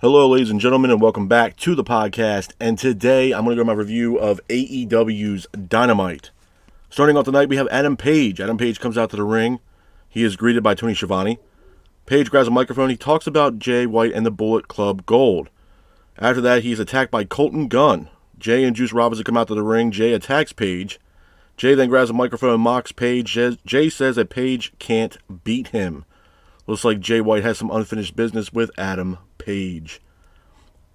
Hello, ladies and gentlemen, and welcome back to the podcast. And today, I'm going to go my review of AEW's Dynamite. Starting off tonight, we have Adam Page. Adam Page comes out to the ring. He is greeted by Tony Schiavone. Page grabs a microphone. He talks about Jay White and the Bullet Club Gold. After that, he's attacked by Colton Gunn. Jay and Juice Robinson come out to the ring. Jay attacks Page. Jay then grabs a microphone and mocks Page. Jay says that Page can't beat him. Looks like Jay White has some unfinished business with Adam Page.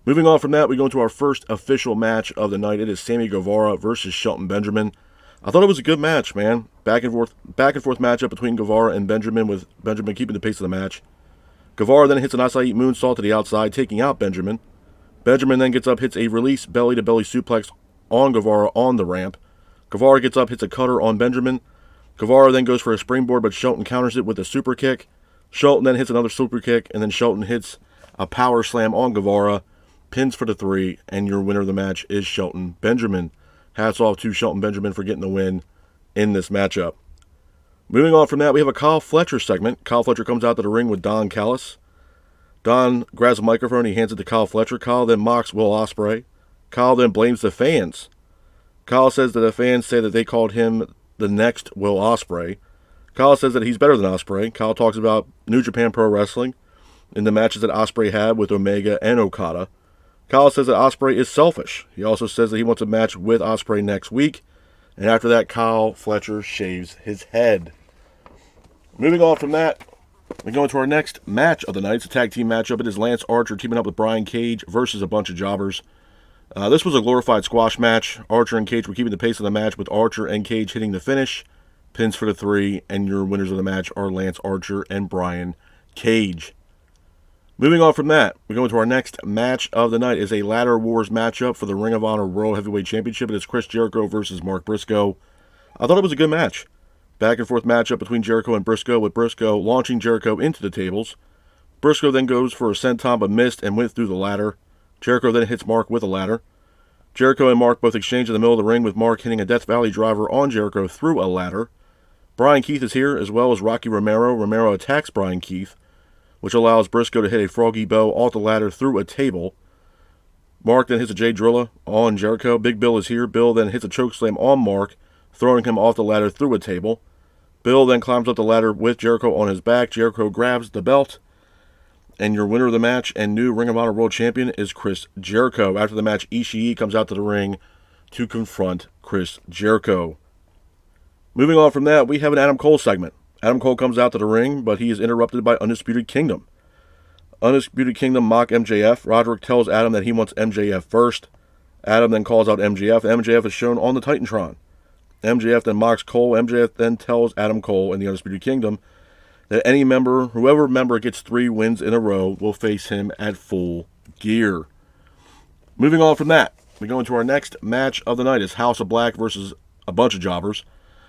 Moving on from that, we go into our first official match of the night. It is Sammy Guevara versus Shelton Benjamin. I thought it was a good match, man. Back and forth matchup between Guevara and Benjamin, with Benjamin keeping the pace of the match. Guevara then hits an acai moonsault to the outside, taking out Benjamin. Benjamin then gets up, hits a release belly-to-belly suplex on Guevara on the ramp. Guevara gets up, hits a cutter on Benjamin. Guevara then goes for a springboard, but Shelton counters it with a super kick. Shelton then hits another super kick, and then Shelton hits a power slam on Guevara, pins for the 3, and your winner of the match is Shelton Benjamin. Hats off to Shelton Benjamin for getting the win in this matchup. Moving on from that, we have a Kyle Fletcher segment. Kyle Fletcher comes out to the ring with Don Callis. Don grabs a microphone, he hands it to Kyle Fletcher. Kyle then mocks Will Ospreay. Kyle then blames the fans. Kyle says that the fans say that they called him the next Will Ospreay. Kyle says that he's better than Ospreay. Kyle talks about New Japan Pro Wrestling in the matches that Ospreay had with Omega and Okada. Kyle says that Ospreay is selfish. He also says that he wants a match with Ospreay next week. And after that, Kyle Fletcher shaves his head. Moving on from that, we go into our next match of the night. It's a tag team matchup. It is Lance Archer teaming up with Brian Cage versus a bunch of jobbers. This was a glorified squash match. Archer and Cage were keeping the pace of the match, with Archer and Cage hitting the finish. Pins for the 3, and your winners of the match are Lance Archer and Brian Cage. Moving on from that, we go into our next match of the night. Is a Ladder Wars matchup for the Ring of Honor World Heavyweight Championship. It is Chris Jericho versus Mark Briscoe. I thought it was a good match. Back and forth matchup between Jericho and Briscoe, with Briscoe launching Jericho into the tables. Briscoe then goes for a senton but missed and went through the ladder. Jericho then hits Mark with a ladder. Jericho and Mark both exchange in the middle of the ring, with Mark hitting a Death Valley driver on Jericho through a ladder. Brian Keith is here, as well as Rocky Romero. Romero attacks Brian Keith, which allows Briscoe to hit a froggy bow off the ladder through a table. Mark then hits a Jay Drilla on Jericho. Big Bill is here. Bill then hits a chokeslam on Mark, throwing him off the ladder through a table. Bill then climbs up the ladder with Jericho on his back. Jericho grabs the belt, and your winner of the match and new Ring of Honor World Champion is Chris Jericho. After the match, Ishii comes out to the ring to confront Chris Jericho. Moving on from that, we have an Adam Cole segment. Adam Cole comes out to the ring, but he is interrupted by Undisputed Kingdom. Undisputed Kingdom mock MJF. Roderick tells Adam that he wants MJF first. Adam then calls out MJF. MJF is shown on the Titantron. MJF then mocks Cole. MJF then tells Adam Cole and the Undisputed Kingdom that whoever member gets 3 wins in a row will face him at Full Gear. Moving on from that, we go into our next match of the night. It's House of Black versus a bunch of jobbers.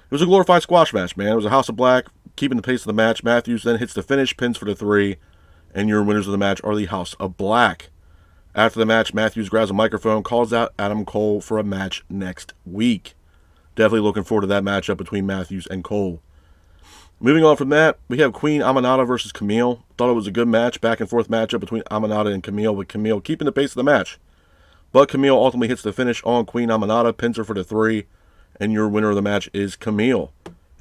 It was a glorified squash match, man. It was a House of Black keeping the pace of the match. Matthews then hits the finish, pins for the 3, and your winners of the match are the House of Black. After the match, Matthews grabs a microphone, calls out Adam Cole for a match next week. Definitely looking forward to that matchup between Matthews and Cole. Moving on from that, we have Queen Aminata versus Camille. Thought it was a good match, back and forth matchup between Aminata and Camille, with Camille keeping the pace of the match. But Camille ultimately hits the finish on Queen Aminata, pins her for the 3, and your winner of the match is Camille.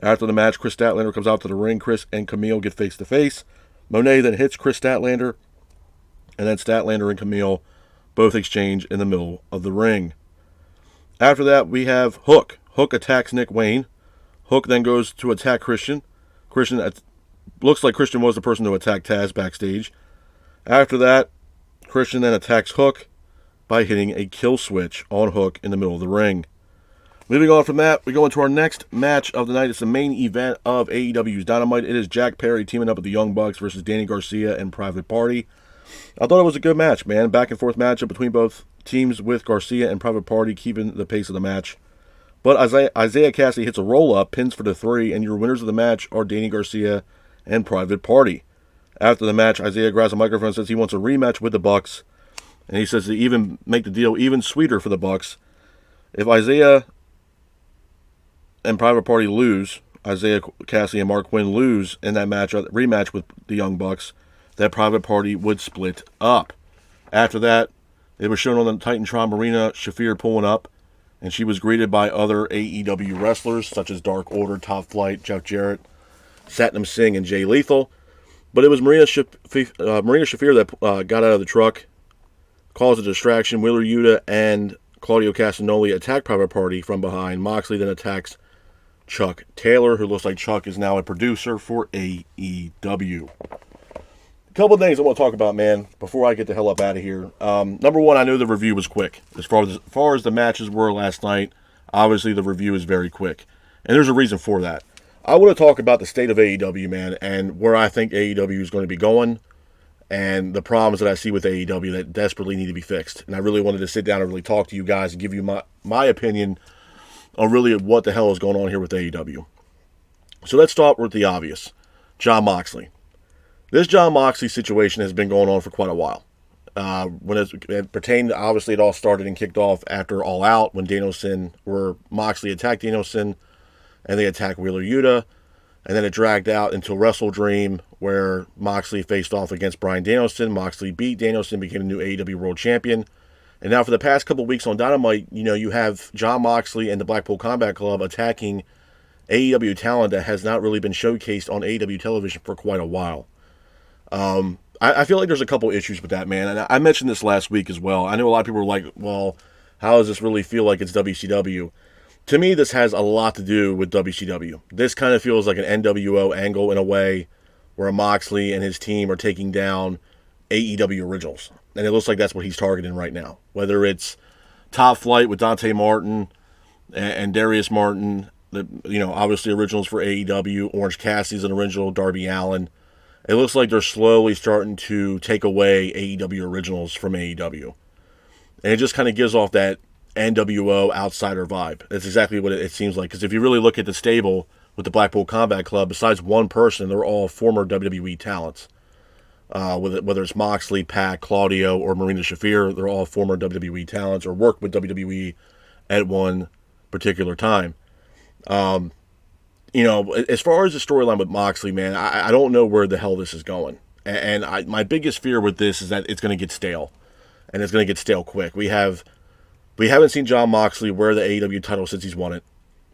After the match, Chris Statlander comes out to the ring. Chris and Camille get face-to-face. Monet then hits Chris Statlander, and then Statlander and Camille both exchange in the middle of the ring. After that, we have Hook. Hook attacks Nick Wayne. Hook then goes to attack Christian. Looks like Christian was the person to attack Taz backstage. After that, Christian then attacks Hook by hitting a kill switch on Hook in the middle of the ring. Moving on from that, we go into our next match of the night. It's the main event of AEW's Dynamite. It is Jack Perry teaming up with the Young Bucks versus Danny Garcia and Private Party. I thought it was a good match, man. Back and forth matchup between both teams, with Garcia and Private Party keeping the pace of the match. But Isaiah Cassidy hits a roll-up, pins for the 3, and your winners of the match are Danny Garcia and Private Party. After the match, Isaiah grabs a microphone and says he wants a rematch with the Bucks. And he says to even make the deal even sweeter for the Bucks, if Isaiah and Private Party lose, Isaiah Cassidy and Mark Quinn lose in that rematch with the Young Bucks, that Private Party would split up. After that, it was shown on the Titantron Marina Shafir pulling up, and she was greeted by other AEW wrestlers such as Dark Order, Top Flight, Jeff Jarrett, Satnam Singh, and Jay Lethal. But it was Marina Shafir that got out of the truck, caused a distraction. Wheeler Yuta and Claudio Castagnoli attack Private Party from behind. Moxley then attacks Chuck Taylor, who looks like Chuck is now a producer for AEW. A couple of things I want to talk about, man, before I get the hell up out of here. Number one, I know the review was quick. As far as the matches were last night, obviously the review is very quick. And there's a reason for that. I want to talk about the state of AEW, man, and where I think AEW is going to be going, and the problems that I see with AEW that desperately need to be fixed. And I really wanted to sit down and really talk to you guys and give you my opinion on really what the hell is going on here with AEW. So let's start with the obvious. Jon Moxley. This Jon Moxley situation has been going on for quite a while. When it pertained, obviously it all started and kicked off after All Out, when where Moxley attacked Danielson, and they attacked Wheeler Yuta, and then it dragged out until Wrestle Dream, where Moxley faced off against Bryan Danielson. Moxley beat Danielson, became a new AEW World Champion. And now for the past couple of weeks on Dynamite, you have Jon Moxley and the Blackpool Combat Club attacking AEW talent that has not really been showcased on AEW television for quite a while. I feel like there's a couple issues with that, man. And I mentioned this last week as well. I know a lot of people were like, well, how does this really feel like it's WCW? To me, this has a lot to do with WCW. This kind of feels like an NWO angle in a way, where Moxley and his team are taking down AEW originals. And it looks like that's what he's targeting right now. Whether it's Top Flight with Dante Martin and Darius Martin, obviously originals for AEW, Orange Cassidy's an original, Darby Allin. It looks like they're slowly starting to take away AEW originals from AEW. And it just kind of gives off that NWO outsider vibe. That's exactly what it seems like. Because if you really look at the stable with the Blackpool Combat Club, besides one person, they're all former WWE talents. Whether it's Moxley, Pac, Claudio, or Marina Shafir, they're all former WWE talents or worked with WWE at one particular time. As far as the storyline with Moxley, man, I don't know where the hell this is going. And my biggest fear with this is that it's going to get stale. And it's going to get stale quick. We haven't seen Jon Moxley wear the AEW title since he's won it.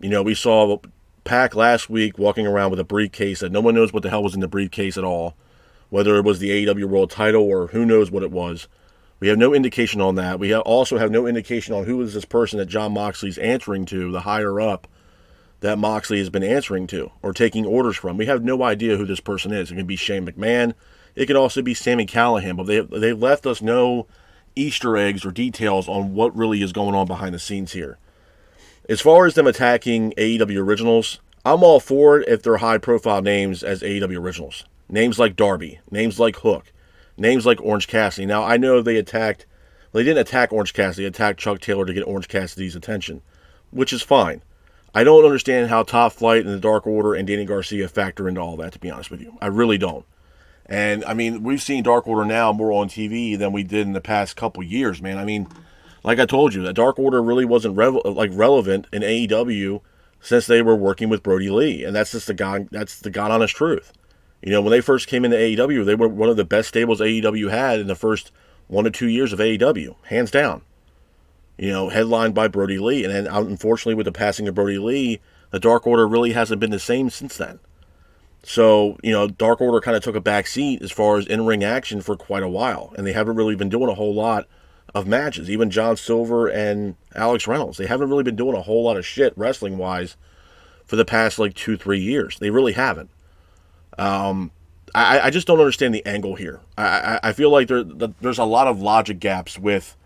We saw Pac last week walking around with a briefcase that no one knows what the hell was in the briefcase at all. Whether it was the AEW World title or who knows what it was. We have no indication on that. We also have no indication on who is this person that Jon Moxley's answering to, the higher up that Moxley has been answering to or taking orders from. We have no idea who this person is. It can be Shane McMahon. It could also be Sami Callihan. But they left us no Easter eggs or details on what really is going on behind the scenes here. As far as them attacking AEW originals, I'm all for it if they're high-profile names as AEW originals. Names like Darby, names like Hook, names like Orange Cassidy. Now, I know they didn't attack Orange Cassidy, they attacked Chuck Taylor to get Orange Cassidy's attention, which is fine. I don't understand how Top Flight and the Dark Order and Danny Garcia factor into all that, to be honest with you. I really don't. And, we've seen Dark Order now more on TV than we did in the past couple years, man. Like I told you, the Dark Order really wasn't relevant in AEW since they were working with Brody Lee, and that's just the God honest truth. When they first came into AEW, they were one of the best stables AEW had in the first 1 to 2 years of AEW, hands down. Headlined by Brody Lee. And then, unfortunately, with the passing of Brody Lee, the Dark Order really hasn't been the same since then. So, Dark Order kind of took a back seat as far as in-ring action for quite a while. And they haven't really been doing a whole lot of matches. Even John Silver and Alex Reynolds, they haven't really been doing a whole lot of shit wrestling-wise for the past, 2-3 years. They really haven't. I just don't understand the angle here. I feel like there's a lot of logic gaps with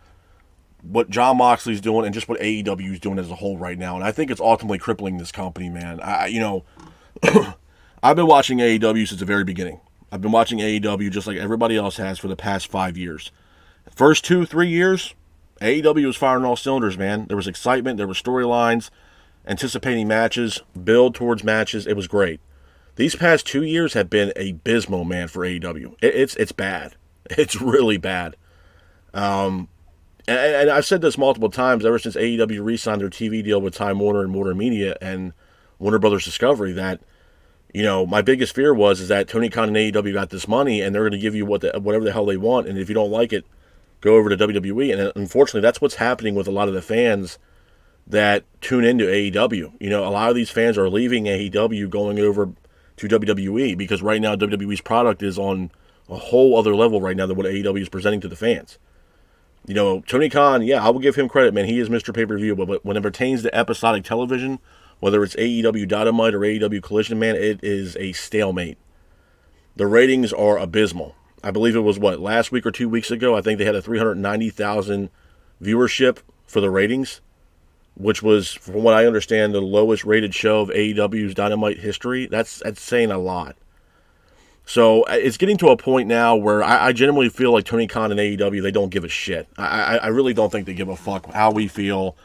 what Jon Moxley's doing and just what AEW is doing as a whole right now. And I think it's ultimately crippling this company, man. I've been watching AEW since the very beginning. I've been watching AEW just like everybody else has for the past 5 years. First 2-3 years, AEW was firing all cylinders, man. There was excitement, there were storylines, anticipating matches, build towards matches. It was great. These past 2 years have been abysmal, man, for AEW. It's bad. It's really bad. And I've said this multiple times ever since AEW re-signed their TV deal with Time Warner and Warner Media and Warner Brothers Discovery that, my biggest fear is that Tony Khan and AEW got this money and they're going to give you whatever the hell they want, and if you don't like it, go over to WWE. And unfortunately, that's what's happening with a lot of the fans that tune into AEW. You know, a lot of these fans are leaving AEW, going over to WWE, because right now WWE's product is on a whole other level right now than what AEW is presenting to the fans. You know, Tony Khan, yeah, I will give him credit, man. He is Mr. Pay-Per-View, but when it pertains to episodic television, whether it's AEW Dynamite or AEW Collision, man, it is a stalemate. The ratings are abysmal. I believe it was, last week or 2 weeks ago, I think they had a 390,000 viewership for the ratings, which was, from what I understand, the lowest rated show of AEW's Dynamite history. That's saying a lot. So it's getting to a point now where I genuinely feel like Tony Khan and AEW, they don't give a shit. I really don't think they give a fuck how we feel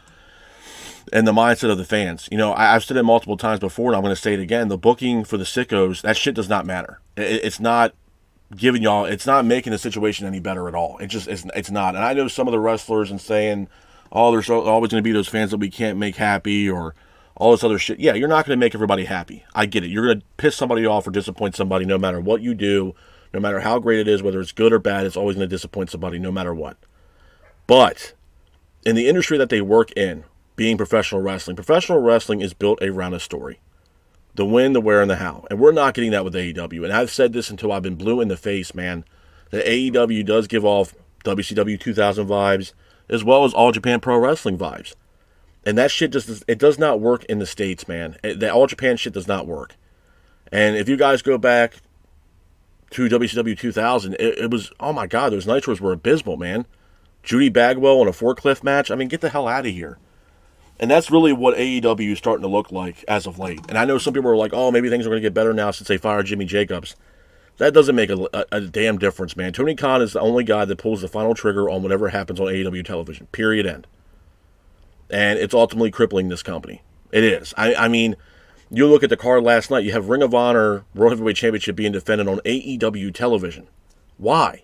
and the mindset of the fans. You know, I've said it multiple times before, and I'm going to say it again. The booking for the sickos, that shit does not matter. It's not giving y'all, it's not making the situation any better at all. It's not. And I know some of the wrestlers and saying, oh, there's always going to be those fans that we can't make happy, or all this other shit. Yeah, you're not going to make everybody happy. I get it. You're going to piss somebody off or disappoint somebody no matter what you do, no matter how great it is, whether it's good or bad, it's always going to disappoint somebody no matter what. But in the industry that they work in, being professional wrestling is built around a story. The when, the where, and the how. And we're not getting that with AEW. And I've said this until I've been blue in the face, man. That AEW does give off WCW 2000 vibes, as well as All Japan Pro Wrestling vibes. And that shit it does not work in the States, man. That All Japan shit does not work. And if you guys go back to WCW 2000, it was, oh my God, those Nitros were abysmal, man. Judy Bagwell in a forklift match. I mean, get the hell out of here. And that's really what AEW is starting to look like as of late. And I know some people are like, oh, maybe things are going to get better now since they fired Jimmy Jacobs. That doesn't make a damn difference, man. Tony Khan is the only guy that pulls the final trigger on whatever happens on AEW television. Period, end. And it's ultimately crippling this company. It is. I mean, you look at the card last night, you have Ring of Honor World Heavyweight Championship being defended on AEW television. Why?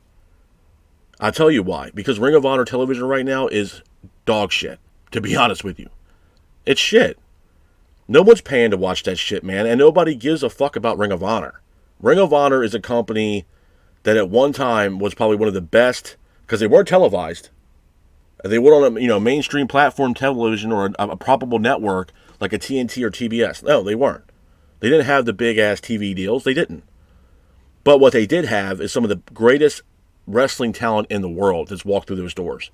I'll tell you why. Because Ring of Honor television right now is dog shit, to be honest with you. It's shit. No one's paying to watch that shit, man, and nobody gives a fuck about Ring of Honor. Ring of Honor is a company that at one time was probably one of the best, because they weren't televised. They weren't on a mainstream platform television or a probable network like a TNT or TBS. No, they weren't. They didn't have the big-ass TV deals. They didn't. But what they did have is some of the greatest wrestling talent in the world that's walked through those doors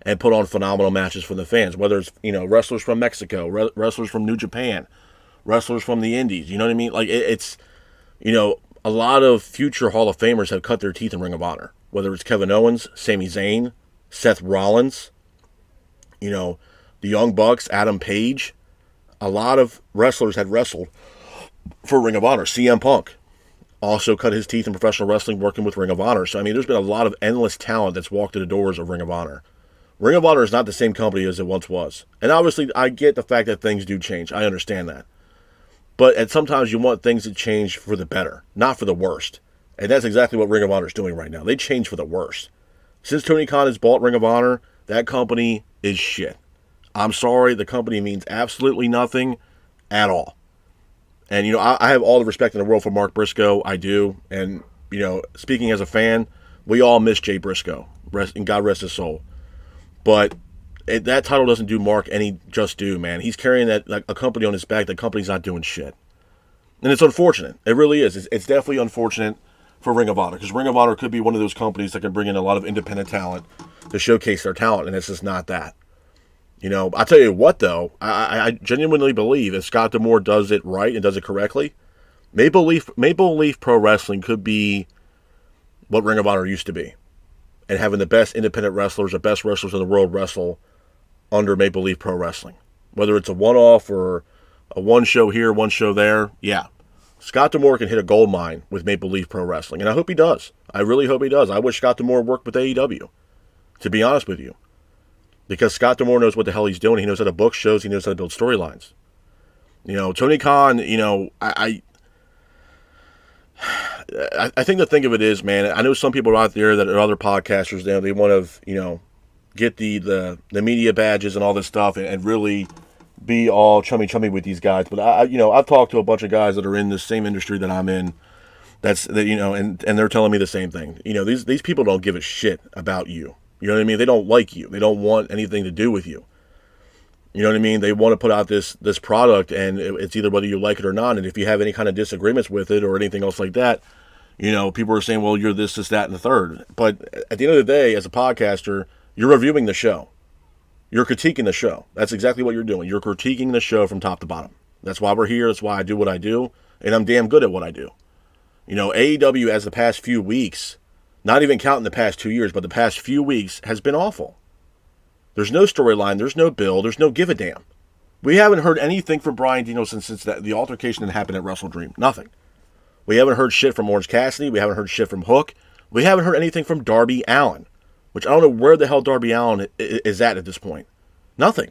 and put on phenomenal matches for the fans, whether it's, wrestlers from Mexico, wrestlers from New Japan, wrestlers from the Indies. You know what I mean? Like, it's, a lot of future Hall of Famers have cut their teeth in Ring of Honor, whether it's Kevin Owens, Sami Zayn, Seth Rollins, the Young Bucks, Adam Page. A lot of wrestlers had wrestled for Ring of Honor. CM Punk also cut his teeth in professional wrestling working with Ring of Honor. So, I mean, there's been a lot of endless talent that's walked through the doors of Ring of Honor. Ring of Honor is not the same company as it once was. And obviously, I get the fact that things do change. I understand that. But sometimes you want things to change for the better, not for the worst. And that's exactly what Ring of Honor is doing right now. They change for the worst. Since Tony Khan has bought Ring of Honor, that company is shit. I'm sorry, the company means absolutely nothing at all. And, I have all the respect in the world for Mark Briscoe. I do. And, speaking as a fan, we all miss Jay Briscoe. And God rest his soul. But that title doesn't do Mark any just due, man. He's carrying that like a company on his back. The company's not doing shit. And it's unfortunate. It really is. It's definitely unfortunate for Ring of Honor, because Ring of Honor could be one of those companies that can bring in a lot of independent talent to showcase their talent, and it's just not that. I'll tell you what, though, I genuinely believe if Scott D'Amore does it right and does it correctly, Maple Leaf Pro Wrestling could be what Ring of Honor used to be, and having the best independent wrestlers, the best wrestlers in the world wrestle under Maple Leaf Pro Wrestling. Whether it's a one-off or a one show here, one show there, yeah. Scott D'Amore can hit a gold mine with Maple Leaf Pro Wrestling, and I hope he does. I really hope he does. I wish Scott D'Amore worked with AEW, to be honest with you. Because Scott D'Amore knows what the hell he's doing. He knows how to book shows. He knows how to build storylines. Tony Khan, I think the thing of it is, man, I know some people out there that are other podcasters, they want to, get the media badges and all this stuff and really be all chummy with these guys. But I've talked to a bunch of guys that are in the same industry that I'm in. And they're telling me the same thing. These people don't give a shit about you. You know what I mean? They don't like you. They don't want anything to do with you. You know what I mean? They want to put out this product, and it's either whether you like it or not. And if you have any kind of disagreements with it or anything else like that, people are saying, well, you're this, that, and the third. But at the end of the day, as a podcaster, you're reviewing the show. You're critiquing the show. That's exactly what you're doing. You're critiquing the show from top to bottom. That's why we're here. That's why I do what I do. And I'm damn good at what I do. AEW, as the past few weeks, not even counting the past 2 years, but the past few weeks, has been awful. There's no storyline. There's no build. There's no give a damn. We haven't heard anything from Bryan Danielson since the altercation that happened at Wrestle Dream. Nothing. We haven't heard shit from Orange Cassidy. We haven't heard shit from Hook. We haven't heard anything from Darby Allin, which I don't know where the hell Darby Allin is at this point. Nothing.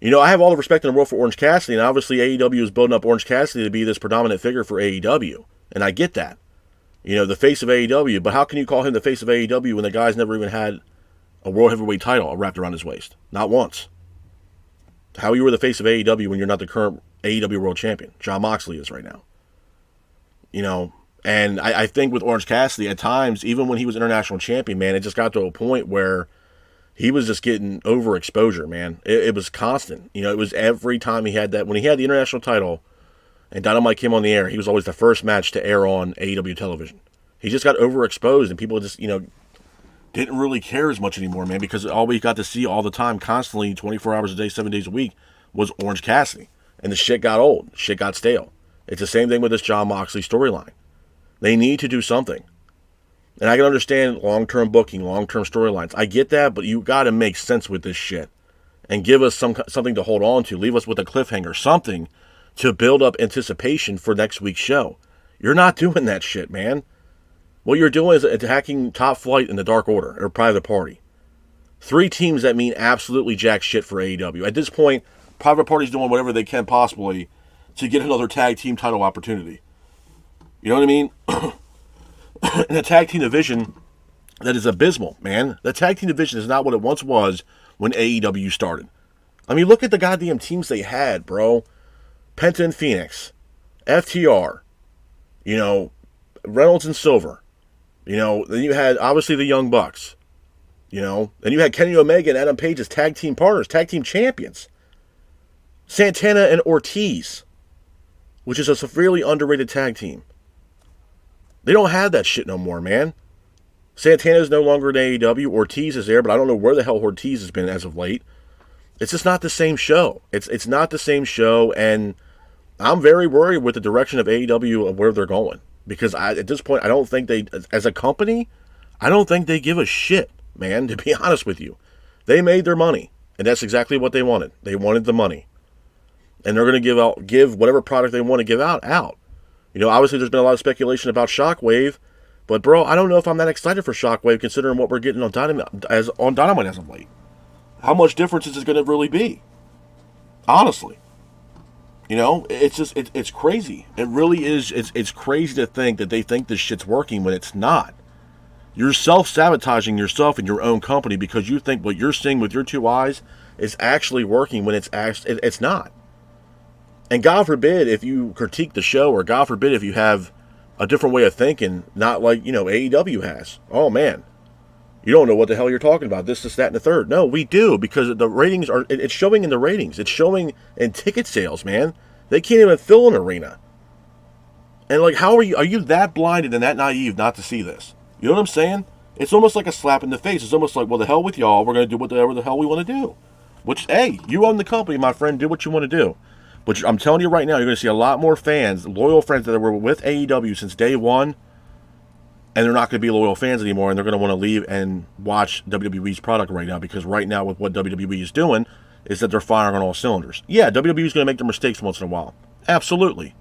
I have all the respect in the world for Orange Cassidy, and obviously AEW is building up Orange Cassidy to be this predominant figure for AEW, and I get that. The face of AEW, but how can you call him the face of AEW when the guy's never even had a World Heavyweight title wrapped around his waist? Not once. How you were the face of AEW when you're not the current AEW World Champion? Jon Moxley is right now. And I think with Orange Cassidy, at times, even when he was international champion, man, it just got to a point where he was just getting overexposure, man. It was constant. It was every time he had that. When he had the international title and Dynamite came on the air, he was always the first match to air on AEW television. He just got overexposed, and people just, didn't really care as much anymore, man, because all we got to see all the time, constantly, 24 hours a day, 7 days a week, was Orange Cassidy. And the shit got old. Shit got stale. It's the same thing with this Jon Moxley storyline. They need to do something. And I can understand long-term booking, long-term storylines. I get that, but you got to make sense with this shit. And give us something to hold on to. Leave us with a cliffhanger. Something to build up anticipation for next week's show. You're not doing that shit, man. What you're doing is attacking Top Flight and the Dark Order, or Private Party. 3 teams that mean absolutely jack shit for AEW. At this point, Private Party's doing whatever they can possibly to get another tag team title opportunity. You know what I mean? In a tag team division that is abysmal, man. The tag team division is not what it once was when AEW started. I mean, look at the goddamn teams they had, bro. Penta and Phoenix. FTR. Reynolds and Silver. Then you had, obviously, the Young Bucks. Then you had Kenny Omega and Adam Page as tag team partners, tag team champions. Santana and Ortiz, which is a severely underrated tag team. They don't have that shit no more, man. Santana is no longer in AEW. Ortiz is there, but I don't know where the hell Ortiz has been as of late. It's just not the same show. It's not the same show, and I'm very worried with the direction of AEW of where they're going. Because at this point, I don't think they, as a company, I don't think they give a shit, man, to be honest with you. They made their money, and that's exactly what they wanted. They wanted the money. And they're going to give whatever product they want to give out. Obviously there's been a lot of speculation about Shockwave, but bro, I don't know if I'm that excited for Shockwave considering what we're getting on Dynamite as of late. How much difference is it going to really be? Honestly. It's just, it's crazy. It really is. It's crazy to think that they think this shit's working when it's not. You're self-sabotaging yourself and your own company because you think what you're seeing with your 2 eyes is actually working when it's not. And God forbid if you critique the show, or God forbid if you have a different way of thinking, not like, AEW has. Oh, man. You don't know what the hell you're talking about. This, that, and the third. No, we do, because the ratings it's showing in the ratings. It's showing in ticket sales, man. They can't even fill an arena. And how are you that blinded and that naive not to see this? You know what I'm saying? It's almost like a slap in the face. It's almost like, well, the hell with y'all. We're going to do whatever the hell we want to do. Which, hey, you own the company, my friend. Do what you want to do. But I'm telling you right now, you're going to see a lot more fans, loyal fans that were with AEW since day one, and they're not going to be loyal fans anymore, and they're going to want to leave and watch WWE's product right now, because right now with what WWE is doing is that they're firing on all cylinders. Yeah, WWE is going to make their mistakes once in a while. Absolutely.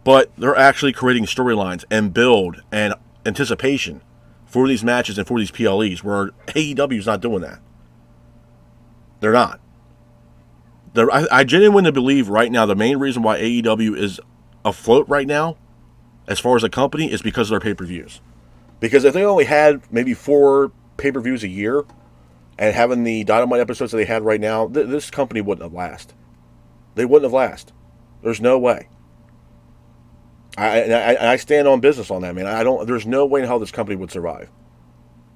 But they're actually creating storylines and build and anticipation for these matches and for these PLEs, where AEW is not doing that. They're not. I genuinely believe right now the main reason why AEW is afloat right now, as far as a company, is because of their pay-per-views. Because if they only had maybe 4 pay-per-views a year, and having the Dynamite episodes that they had right now, this company wouldn't have lasted. They wouldn't have lasted. There's no way. I stand on business on that, man. There's no way in how this company would survive.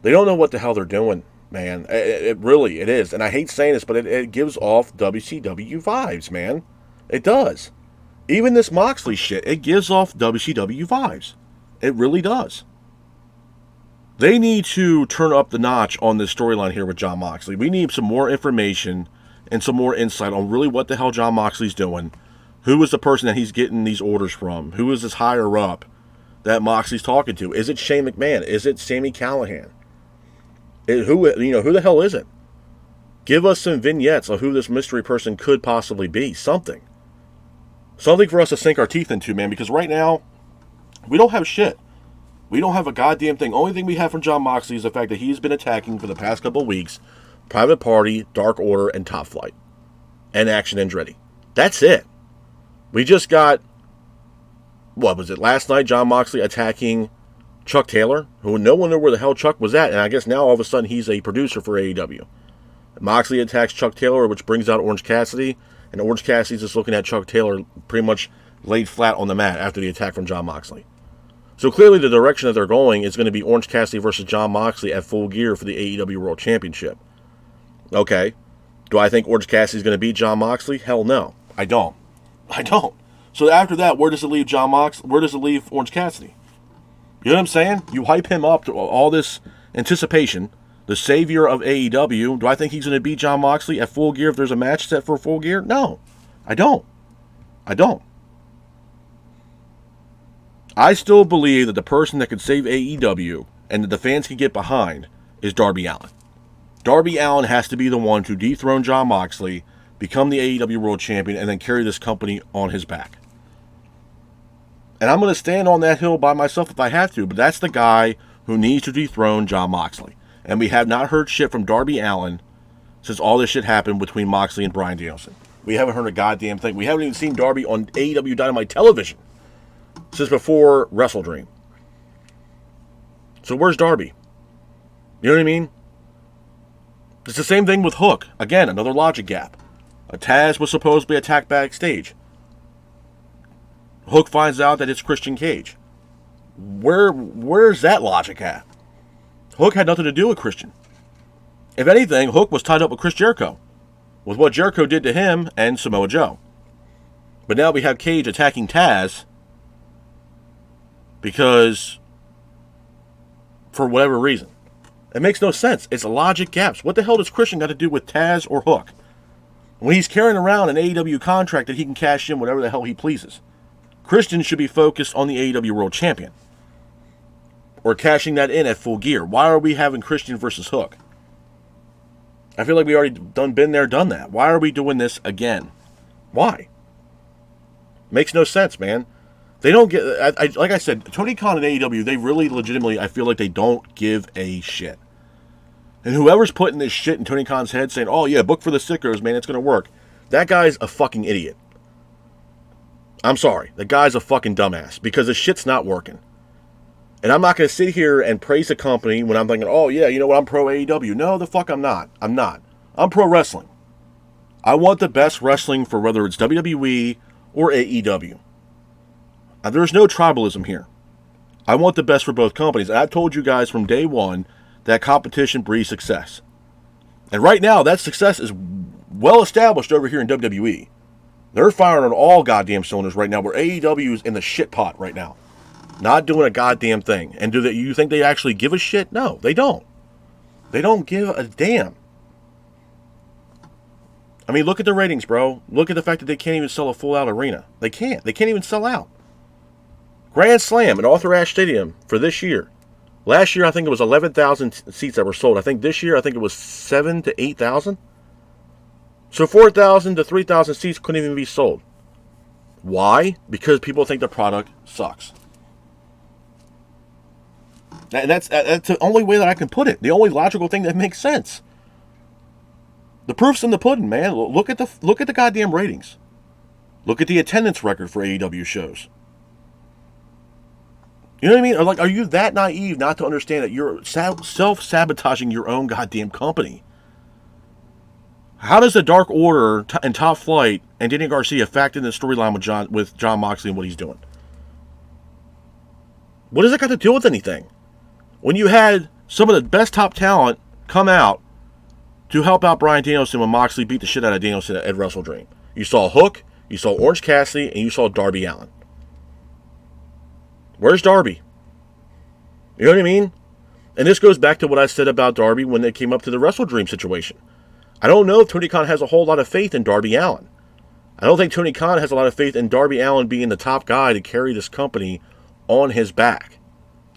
They don't know what the hell they're doing, man. It really, it is. And I hate saying this, but it gives off WCW vibes, man. It does. Even this Moxley shit, it gives off WCW vibes. It really does. They need to turn up the notch on this storyline here with Jon Moxley. We need some more information and some more insight on really what the hell Jon Moxley's doing. Who is the person that he's getting these orders from? Who is this higher up that Moxley's talking to? Is it Shane McMahon? Is it Sami Callihan? Who the hell is it? Give us some vignettes of who this mystery person could possibly be. Something for us to sink our teeth into, man, because right now, we don't have shit. We don't have a goddamn thing. Only thing we have from Jon Moxley is the fact that he's been attacking for the past couple of weeks Private Party, Dark Order, and Top Flight. And Action Andretti. That's it. We just got, what was it, last night, Jon Moxley attacking Chuck Taylor, who no one knew where the hell Chuck was at, and I guess now all of a sudden he's a producer for AEW. Moxley attacks Chuck Taylor, which brings out Orange Cassidy, and Orange Cassidy's just looking at Chuck Taylor pretty much laid flat on the mat after the attack from Jon Moxley. So clearly the direction that they're going is going to be Orange Cassidy versus Jon Moxley at Full Gear for the AEW World Championship. Okay. Do I think Orange Cassidy's going to beat Jon Moxley? Hell no. I don't. So after that, where does it leave Jon Moxley? Where does it leave Orange Cassidy? You know what I'm saying? You hype him up to all this anticipation, the savior of AEW. Do I think he's going to beat Jon Moxley at Full Gear if there's a match set for Full Gear? No. I don't. I still believe that the person that could save AEW and that the fans can get behind is Darby Allin. Darby Allin has to be the one to dethrone Jon Moxley, become the AEW World Champion, and then carry this company on his back. And I'm going to stand on that hill by myself if I have to, but that's the guy who needs to dethrone Jon Moxley. And we have not heard shit from Darby Allin since all this shit happened between Moxley and Bryan Danielson. We haven't heard a goddamn thing. We haven't even seen Darby on AEW Dynamite television since before WrestleDream. So where's Darby? You know what I mean? It's the same thing with Hook. Again, another logic gap. Taz was supposedly attacked backstage. Hook finds out that it's Christian Cage. Where's that logic at? Hook had nothing to do with Christian. If anything, Hook was tied up with Chris Jericho, with what Jericho did to him and Samoa Joe. But now we have Cage attacking Taz because, for whatever reason. It makes no sense. It's logic gaps. What the hell does Christian got to do with Taz or Hook? When he's carrying around an AEW contract that he can cash in whatever the hell he pleases. Christian should be focused on the AEW World Champion. Or cashing that in at Full Gear. Why are we having Christian versus Hook? I feel like we already been there, done that. Why are we doing this again? Why? Makes no sense, man. They don't get... like I said, Tony Khan and AEW, they really legitimately, I feel like they don't give a shit. And whoever's putting this shit in Tony Khan's head saying, oh yeah, book for the sickos, man, it's going to work. That guy's a fucking idiot. I'm sorry. The guy's a fucking dumbass because the shit's not working. And I'm not going to sit here and praise the company when I'm thinking, oh yeah, you know what, I'm pro AEW. No, the fuck I'm not. I'm pro wrestling. I want the best wrestling for whether it's WWE or AEW. There's no tribalism here. I want the best for both companies. And I've told you guys from day one that competition breeds success. And right now, that success is well established over here in WWE. They're firing on all goddamn cylinders right now, where AEW is in the shit pot right now. Not doing a goddamn thing. And you think they actually give a shit? No, they don't. They don't give a damn. I mean, look at the ratings, bro. Look at the fact that they can't even sell a full-out arena. They can't. They can't even sell out. Grand Slam at Arthur Ashe Stadium for this year. Last year, I think it was 11,000 seats that were sold. I think this year, it was 7,000 to 8,000. So 4,000 to 3,000 seats couldn't even be sold. Why? Because people think the product sucks. And that's the only way that I can put it. The only logical thing that makes sense. The proof's in the pudding, man. Look at the goddamn ratings. Look at the attendance record for AEW shows. You know what I mean? Are you that naive not to understand that you're self-sabotaging your own goddamn company? How does the Dark Order and Top Flight and Daniel Garcia factor in the storyline with Jon Moxley and what he's doing? What does that got to do with anything? When you had some of the best top talent come out to help out Bryan Danielson when Moxley beat the shit out of Danielson at Wrestle Dream. You saw Hook, you saw Orange Cassidy, and you saw Darby Allin. Where's Darby? You know what I mean? And this goes back to what I said about Darby when they came up to the Wrestle Dream situation. I don't know if Tony Khan has a whole lot of faith in Darby Allin. I don't think Tony Khan has a lot of faith in Darby Allin being the top guy to carry this company on his back.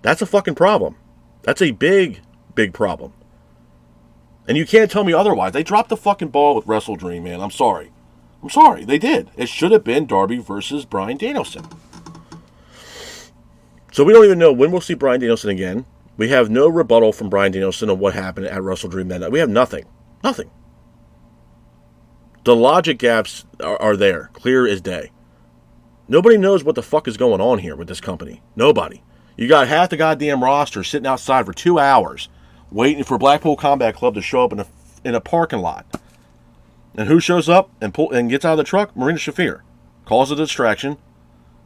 That's a fucking problem. That's a big, big problem. And you can't tell me otherwise. They dropped the fucking ball with Wrestle Dream, man. I'm sorry. They did. It should have been Darby versus Bryan Danielson. So we don't even know when we'll see Bryan Danielson again. We have no rebuttal from Bryan Danielson on what happened at Wrestle Dream that night. We have nothing. Nothing. The logic gaps are there, clear as day. Nobody knows what the fuck is going on here with this company. Nobody. You got half the goddamn roster sitting outside for 2 hours waiting for Blackpool Combat Club to show up in a parking lot. And who shows up and gets out of the truck? Marina Shafir. Calls a distraction.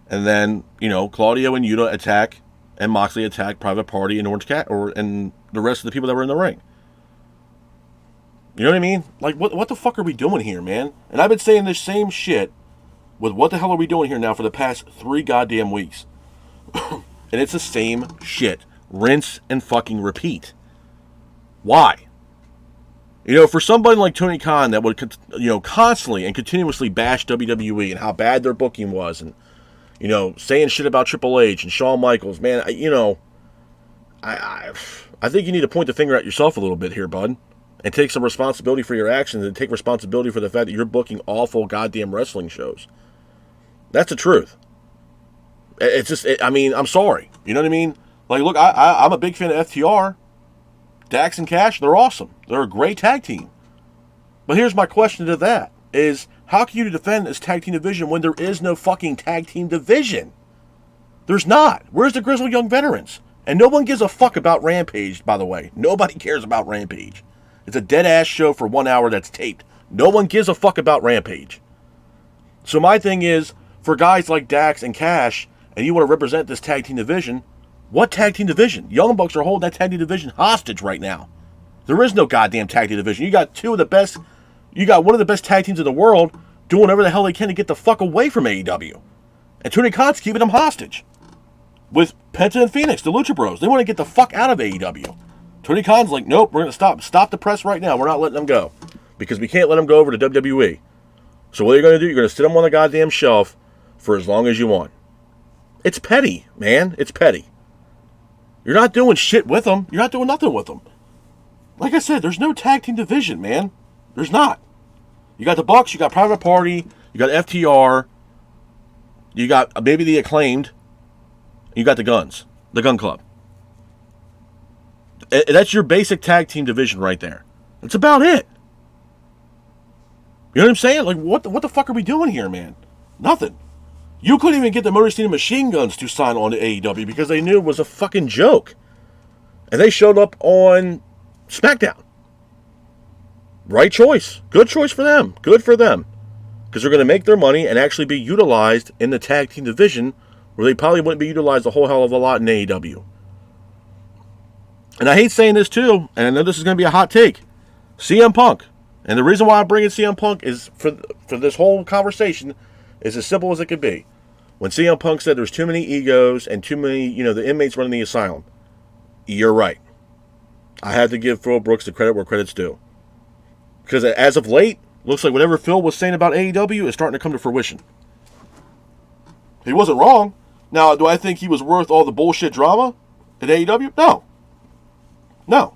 And then, Claudio and Yuta attack, and Moxley attack Private Party and Orange Cat, and the rest of the people that were in the ring. You know what I mean? Like, what the fuck are we doing here, man? And I've been saying this same shit with what the hell are we doing here now for the past 3 goddamn weeks. And it's the same shit. Rinse and fucking repeat. Why? For somebody like Tony Khan that would, constantly and continuously bash WWE and how bad their booking was, and, saying shit about Triple H and Shawn Michaels, man, I think you need to point the finger at yourself a little bit here, bud. And take some responsibility for your actions and take responsibility for the fact that you're booking awful goddamn wrestling shows. That's the truth. It's just, I'm sorry. You know what I mean? Like, look, I'm a big fan of FTR. Dax and Cash, they're awesome. They're a great tag team. But here's my question to that, is how can you defend this tag team division when there is no fucking tag team division? There's not. Where's the Grizzled Young Veterans? And no one gives a fuck about Rampage, by the way. Nobody cares about Rampage. It's a dead-ass show for 1 hour that's taped. No one gives a fuck about Rampage. So my thing is, for guys like Dax and Cash, and you want to represent this tag team division, what tag team division? Young Bucks are holding that tag team division hostage right now. There is no goddamn tag team division. You got one of the best tag teams in the world doing whatever the hell they can to get the fuck away from AEW. And Tony Khan's keeping them hostage. With Penta and Phoenix, the Lucha Bros. They want to get the fuck out of AEW. Tony Khan's like, nope, we're going to stop the press right now. We're not letting them go. Because we can't let them go over to WWE. So what are you going to do? You're going to sit them on the goddamn shelf for as long as you want. It's petty, man. It's petty. You're not doing shit with them. You're not doing nothing with them. Like I said, there's no tag team division, man. There's not. You got the Bucks, you got Private Party, you got FTR, you got maybe the Acclaimed, you got the Guns, the Gun Club. And that's your basic tag team division right there. That's about it. You know what I'm saying? Like, what the fuck are we doing here, man? Nothing. You couldn't even get the Motor City Machine Guns to sign on to AEW because they knew it was a fucking joke. And they showed up on SmackDown. Right choice. Good choice for them. Good for them. Because they're going to make their money and actually be utilized in the tag team division where they probably wouldn't be utilized a whole hell of a lot in AEW. And I hate saying this too, and I know this is going to be a hot take. CM Punk. And the reason why I'm bringing CM Punk is for this whole conversation is as simple as it could be. When CM Punk said there's too many egos and too many, the inmates running the asylum, you're right. I have to give Phil Brooks the credit where credit's due. Because as of late, looks like whatever Phil was saying about AEW is starting to come to fruition. He wasn't wrong. Now, do I think he was worth all the bullshit drama at AEW? No. No.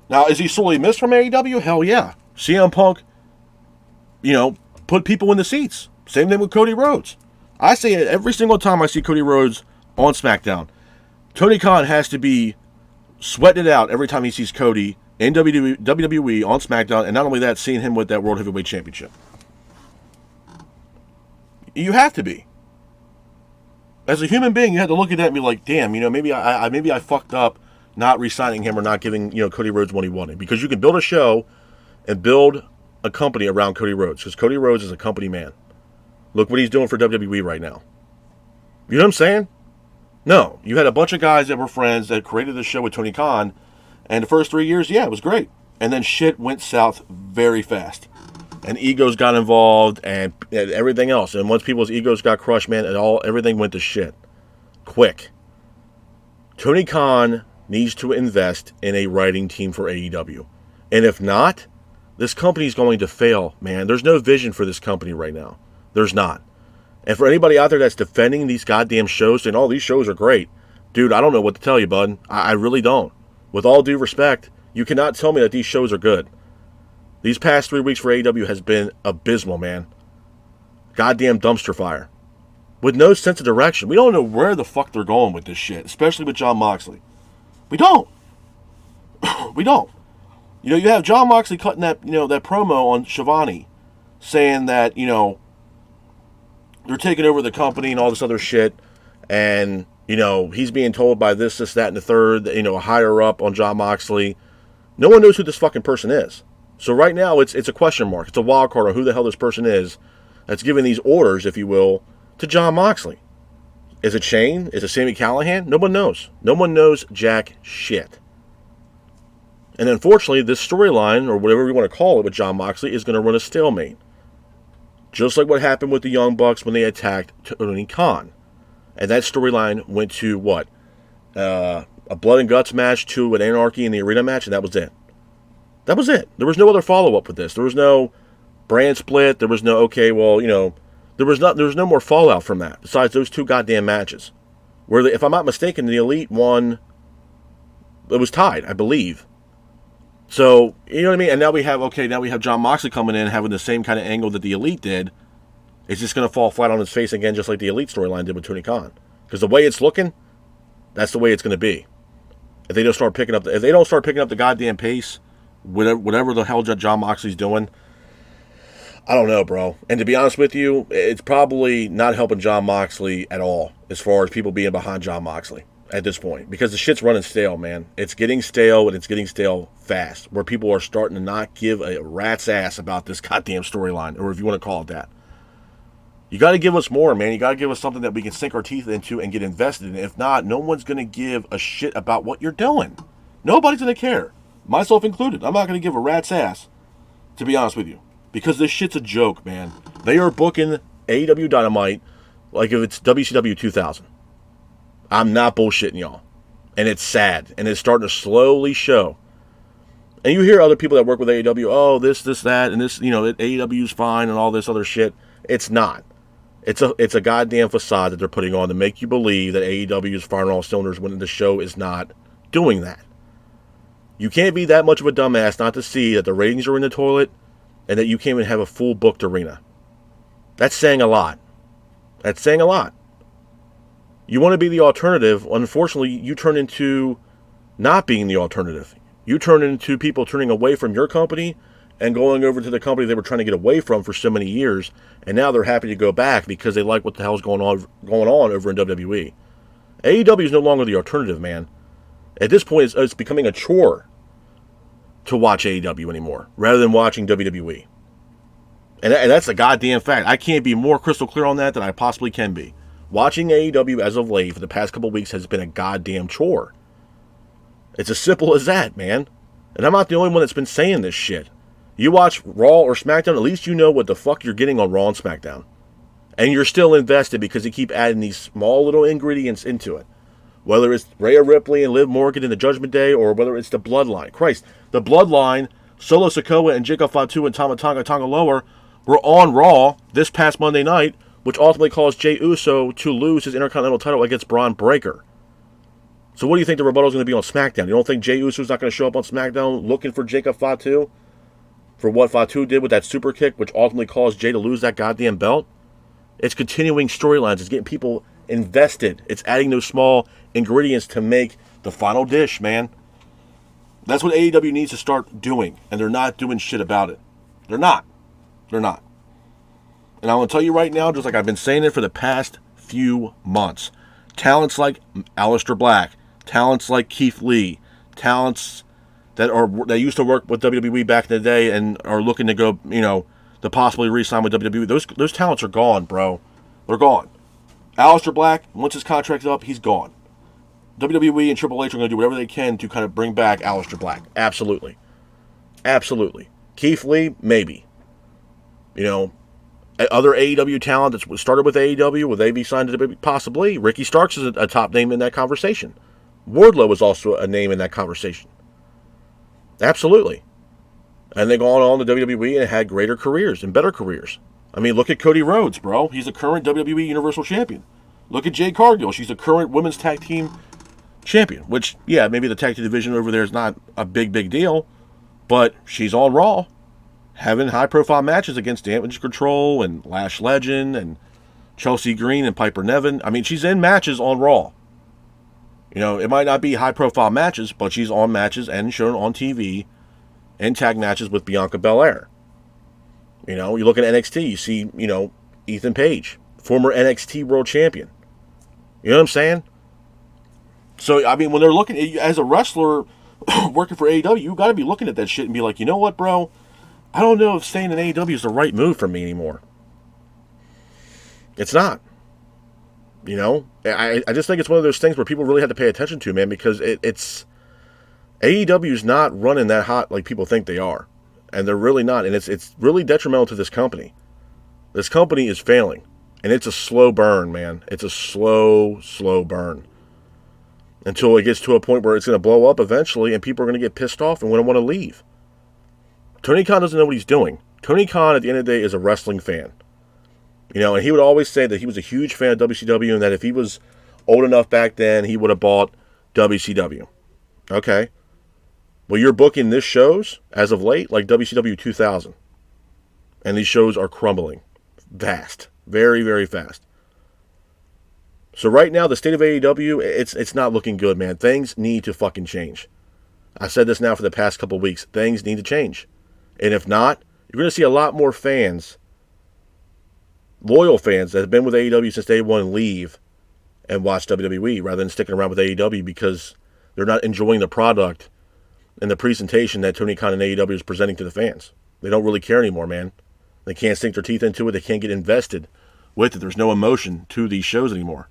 Now, is he sorely missed from AEW? Hell yeah. CM Punk, put people in the seats. Same thing with Cody Rhodes. I say it every single time I see Cody Rhodes on SmackDown. Tony Khan has to be sweating it out every time he sees Cody in WWE on SmackDown, and not only that, seeing him with that World Heavyweight Championship. You have to be. As a human being, you have to look at that and be like, damn, maybe I fucked up not re-signing him or not giving Cody Rhodes what he wanted. Because you can build a show and build a company around Cody Rhodes. Because Cody Rhodes is a company man. Look what he's doing for WWE right now. You know what I'm saying? No, you had a bunch of guys that were friends that created the show with Tony Khan, and the first 3 years, yeah, it was great. And then shit went south very fast. And egos got involved and everything else. And once people's egos got crushed, man, everything went to shit. Quick. Tony Khan needs to invest in a writing team for AEW. And if not, this company's going to fail, man. There's no vision for this company right now. There's not. And for anybody out there that's defending these goddamn shows, saying, oh, these shows are great, dude, I don't know what to tell you, bud. I really don't. With all due respect, you cannot tell me that these shows are good. These past 3 weeks for AEW has been abysmal, man. Goddamn dumpster fire. With no sense of direction. We don't know where the fuck they're going with this shit, especially with Jon Moxley. We don't. We don't. You know, you have Jon Moxley cutting that promo on Shivani, saying that, they're taking over the company and all this other shit, and, he's being told by this, that, and the third, higher up on Jon Moxley. No one knows who this fucking person is. So right now, it's a question mark. It's a wild card on who the hell this person is that's giving these orders, if you will, to Jon Moxley. Is it Shane? Is it Sami Callihan? No one knows. No one knows jack shit. And unfortunately, this storyline, or whatever you want to call it, with Jon Moxley is going to run a stalemate. Just like what happened with the Young Bucks when they attacked Tony Khan. And that storyline went to what? A blood and guts match, to an Anarchy in the Arena match, and that was it. That was it. There was no other follow-up with this. There was no brand split. There was no, there was no more fallout from that, besides those 2 goddamn matches. Where, if I'm not mistaken, the Elite won, it was tied, I believe. So, you know what I mean? And now we have Jon Moxley coming in, having the same kind of angle that the Elite did. It's just going to fall flat on its face again, just like the Elite storyline did with Tony Khan. Because the way it's looking, that's the way it's going to be. If they don't start picking up the goddamn pace, whatever the hell Jon Moxley's doing, I don't know, bro. And to be honest with you, it's probably not helping Jon Moxley at all, as far as people being behind Jon Moxley at this point, because the shit's running stale, man. It's getting stale, and it's getting stale fast, where people are starting to not give a rat's ass about this goddamn storyline, or if you want to call it that. You got to give us more, man. You got to give us something that we can sink our teeth into and get invested in. If not, no one's going to give a shit about what you're doing. Nobody's going to care, myself included. I'm not going to give a rat's ass, to be honest with you, because this shit's a joke, man. They are booking AEW Dynamite like if it's WCW 2000. I'm not bullshitting y'all. And it's sad. And it's starting to slowly show. And you hear other people that work with AEW, oh, this, that, and this, AEW's fine and all this other shit. It's not. It's a goddamn facade that they're putting on to make you believe that AEW is firing all cylinders when the show is not doing that. You can't be that much of a dumbass not to see that the ratings are in the toilet and that you can't even have a full booked arena. That's saying a lot. That's saying a lot. You want to be the alternative. Unfortunately, you turn into not being the alternative. You turn into people turning away from your company and going over to the company they were trying to get away from for so many years, and now they're happy to go back because they like what the hell's going on over in WWE. AEW is no longer the alternative, man. At this point, it's becoming a chore to watch AEW anymore, rather than watching WWE. And that's a goddamn fact. I can't be more crystal clear on that than I possibly can be. Watching AEW as of late for the past couple of weeks has been a goddamn chore. It's as simple as that, man. And I'm not the only one that's been saying this shit. You watch Raw or SmackDown, at least you know what the fuck you're getting on Raw and SmackDown. And you're still invested because they keep adding these small little ingredients into it. Whether it's Rhea Ripley and Liv Morgan in the Judgment Day, or whether it's the Bloodline. Christ, the Bloodline, Solo Sikoa and Jacob Fatu and Tama Tonga Loa were on Raw this past Monday night, which ultimately caused Jey Uso to lose his Intercontinental title against Braun Breaker. So what do you think the rebuttal is going to be on SmackDown? You don't think Jey Uso's not going to show up on SmackDown looking for Jacob Fatu? For what Fatu did with that super kick, which ultimately caused Jey to lose that goddamn belt? It's continuing storylines. It's getting people invested. It's adding those small ingredients to make the final dish, man. That's what AEW needs to start doing, and they're not doing shit about it. They're not. They're not. And I'm going to tell you right now, just like I've been saying it for the past few months, talents like Aleister Black, talents like Keith Lee, talents that used to work with WWE back in the day and are looking to go, to possibly re-sign with WWE, those talents are gone, bro. They're gone. Aleister Black, once his contract's up, he's gone. WWE and Triple H are going to do whatever they can to kind of bring back Aleister Black. Absolutely. Absolutely. Keith Lee, maybe. You know, other AEW talent that started with AEW, will they be signed to WWE? Possibly. Ricky Starks is a top name in that conversation. Wardlow is also a name in that conversation. Absolutely. And they've gone on to WWE and had greater careers and better careers. I mean, look at Cody Rhodes, bro. He's a current WWE Universal Champion. Look at Jade Cargill. She's a current women's tag team champion, which, yeah, maybe the tag team division over there is not a big deal, but she's on Raw having high-profile matches against Damage Control and Lash Legend and Chelsea Green and Piper Niven. I mean, she's in matches on Raw. You know, it might not be high-profile matches, but she's on matches and shown on TV and tag matches with Bianca Belair. You know, you look at NXT, you see, you know, Ethan Page, former NXT World Champion. You know what I'm saying? So, I mean, when they're looking at you as a wrestler working for AEW, you got to be looking at that shit and be like, you know what, bro? I don't know if staying in AEW is the right move for me anymore. It's not. You know? I just think it's one of those things where people really have to pay attention to, man, because it's... AEW is not running that hot like people think they are. And they're really not. And it's really detrimental to this company. This company is failing. And it's a slow burn, man. It's a slow burn. Until it gets to a point where it's going to blow up eventually and people are going to get pissed off and want to leave. Tony Khan doesn't know what he's doing. Tony Khan, at the end of the day, is a wrestling fan. You know, and he would always say that he was a huge fan of WCW and that if he was old enough back then, he would have bought WCW. Okay. Well, you're booking this shows, as of late, like WCW 2000. And these shows are crumbling. Fast. Very, very fast. So right now, the state of AEW, it's not looking good, man. Things need to fucking change. I've said this now for the past couple weeks. Things need to change. And if not, you're going to see a lot more fans, loyal fans that have been with AEW since day one, leave and watch WWE rather than sticking around with AEW because they're not enjoying the product and the presentation that Tony Khan and AEW is presenting to the fans. They don't really care anymore, man. They can't sink their teeth into it. They can't get invested with it. There's no emotion to these shows anymore.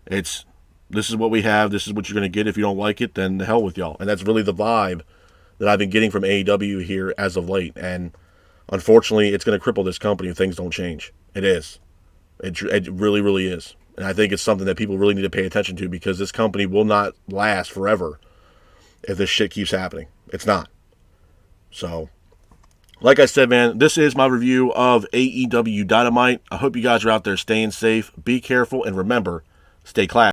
This is what we have. This is what you're going to get. If you don't like it, then the hell with y'all. And that's really the vibe that I've been getting from AEW here as of late. And unfortunately, it's going to cripple this company if things don't change. It is. It really, really is. And I think it's something that people really need to pay attention to because this company will not last forever if this shit keeps happening. It's not. So, like I said, man, this is my review of AEW Dynamite. I hope you guys are out there staying safe. Be careful. And remember, stay classy.